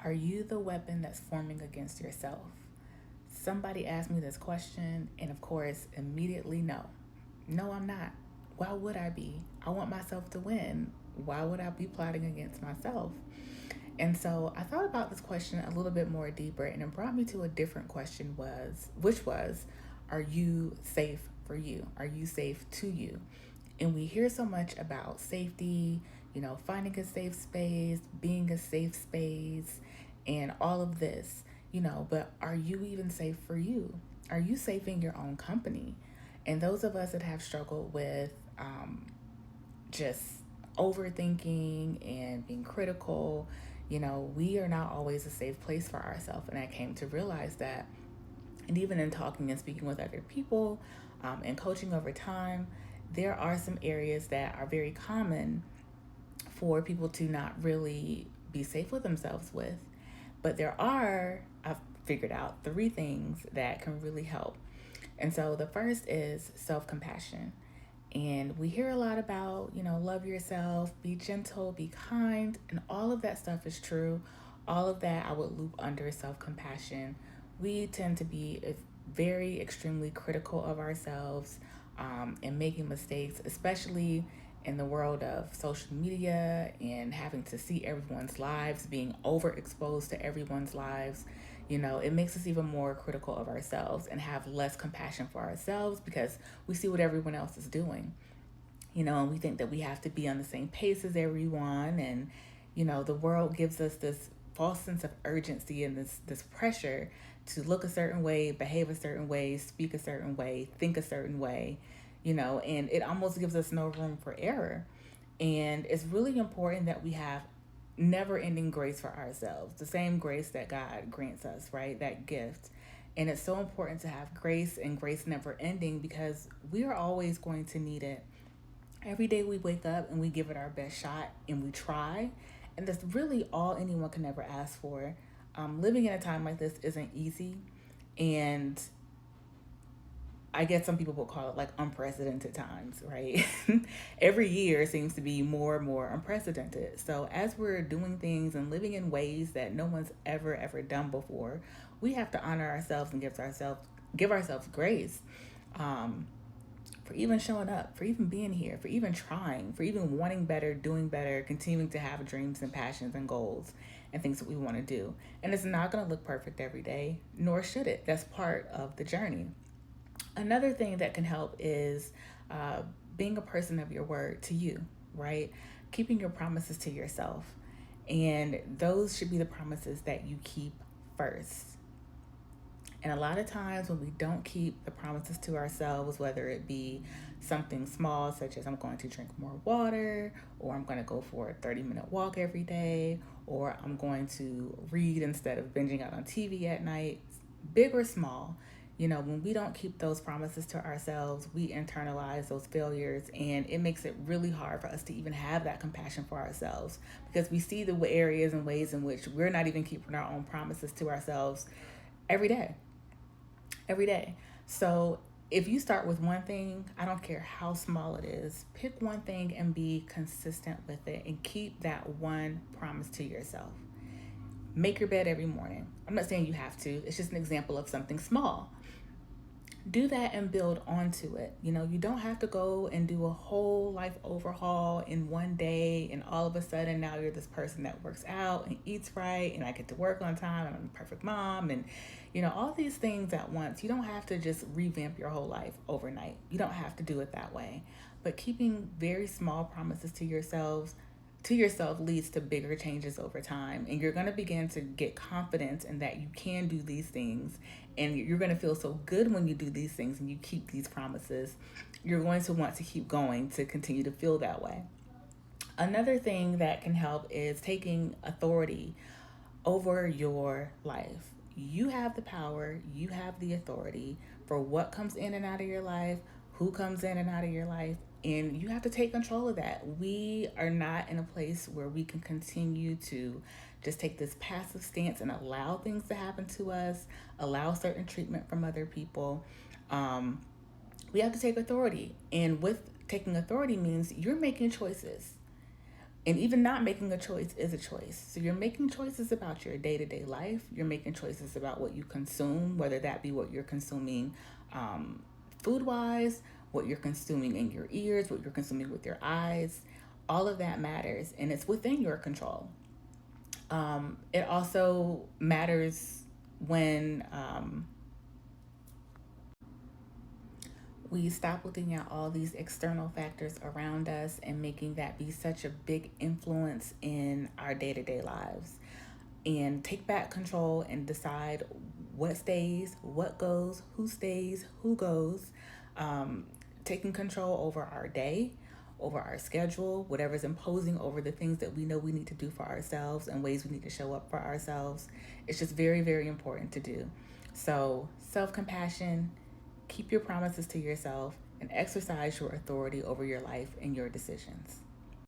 Are you the weapon that's forming against yourself? Somebody asked me this question, and of course, immediately no. No, I'm not. Why would I be? I want myself to win. Why would I be plotting against myself? And so I thought about this question a little bit more deeper, and it brought me to a different question which was, are you safe for you? Are you safe to you? And we hear so much about safety, finding a safe space, being a safe space, and all of this, but are you even safe for you? Are you safe in your own company? And those of us that have struggled with just overthinking and being critical, we are not always a safe place for ourselves. And I came to realize that. And even in talking and speaking with other people and coaching over time, there are some areas that are very common for people to not really be safe with themselves with. But I've figured out three things that can really help. And so the first is self compassion. And we hear a lot about, love yourself, be gentle, be kind, and all of that stuff is true. All of that I would loop under self compassion. We tend to be very extremely critical of ourselves and making mistakes, especially in the world of social media and having to see everyone's lives, being overexposed to everyone's lives. It makes us even more critical of ourselves and have less compassion for ourselves because we see what everyone else is doing, and we think that we have to be on the same pace as everyone. And, the world gives us this false sense of urgency and this pressure to look a certain way, behave a certain way, speak a certain way, think a certain way, and it almost gives us no room for error. And it's really important that we have never ending grace for ourselves, the same grace that God grants us, right? That gift. And it's so important to have grace and grace never ending because we are always going to need it. Every day we wake up and we give it our best shot and we try. And that's really all anyone can ever ask for. Living in a time like this isn't easy. And I guess some people will call it like unprecedented times, right? Every year seems to be more and more unprecedented. So as we're doing things and living in ways that no one's ever done before, we have to honor ourselves and give ourselves grace. Um, for even showing up, for even being here, for even trying, for even wanting better, doing better, continuing to have dreams and passions and goals and things that we want to do. And it's not going to look perfect every day, nor should it. That's part of the journey. Another thing that can help is uh, being a person of your word to you, right? Keeping your promises to yourself. And those should be the promises that you keep first. And a lot of times when we don't keep the promises to ourselves, whether it be something small, such as I'm going to drink more water, or I'm going to go for a 30-minute walk every day, or I'm going to read instead of binging out on TV at night, big or small, when we don't keep those promises to ourselves, we internalize those failures, and it makes it really hard for us to even have that compassion for ourselves because we see the areas and ways in which we're not even keeping our own promises to ourselves every day every day. So if you start with one thing, I don't care how small it is, pick one thing and be consistent with it and keep that one promise to yourself. Make your bed every morning. I'm not saying you have to, it's just an example of something small. Do that and build onto it. You don't have to go and do a whole life overhaul in one day and all of a sudden now you're this person that works out and eats right and I get to work on time and I'm a perfect mom and all these things at once. You don't have to just revamp your whole life overnight. You don't have to do it that way. But keeping very small promises to yourself leads to bigger changes over time, and you're going to begin to get confidence in that you can do these things, and you're going to feel so good when you do these things and you keep these promises. You're going to want to keep going to continue to feel that way. Another thing that can help is taking authority over your life. You have the power, you have the authority for what comes in and out of your life, who comes in and out of your life, and you have to take control of that. We are not in a place where we can continue to just take this passive stance and allow things to happen to us, allow certain treatment from other people. Um, we have to take authority. And with taking authority means you're making choices And even not making a choice is a choice. So you're making choices about your day to day life. You're making choices about what you consume, whether that be what you're consuming food wise, what you're consuming in your ears, what you're consuming with your eyes. All of that matters, and it's within your control. It also matters when we stop looking at all these external factors around us and making that be such a big influence in our day to day lives, and take back control and decide what stays, what goes, who stays, who goes. Um, Taking control over our day, over our schedule, whatever's imposing over the things that we know we need to do for ourselves and ways we need to show up for ourselves. It's just very, very important to do. So, self compassion, keep your promises to yourself, and exercise your authority over your life and your decisions.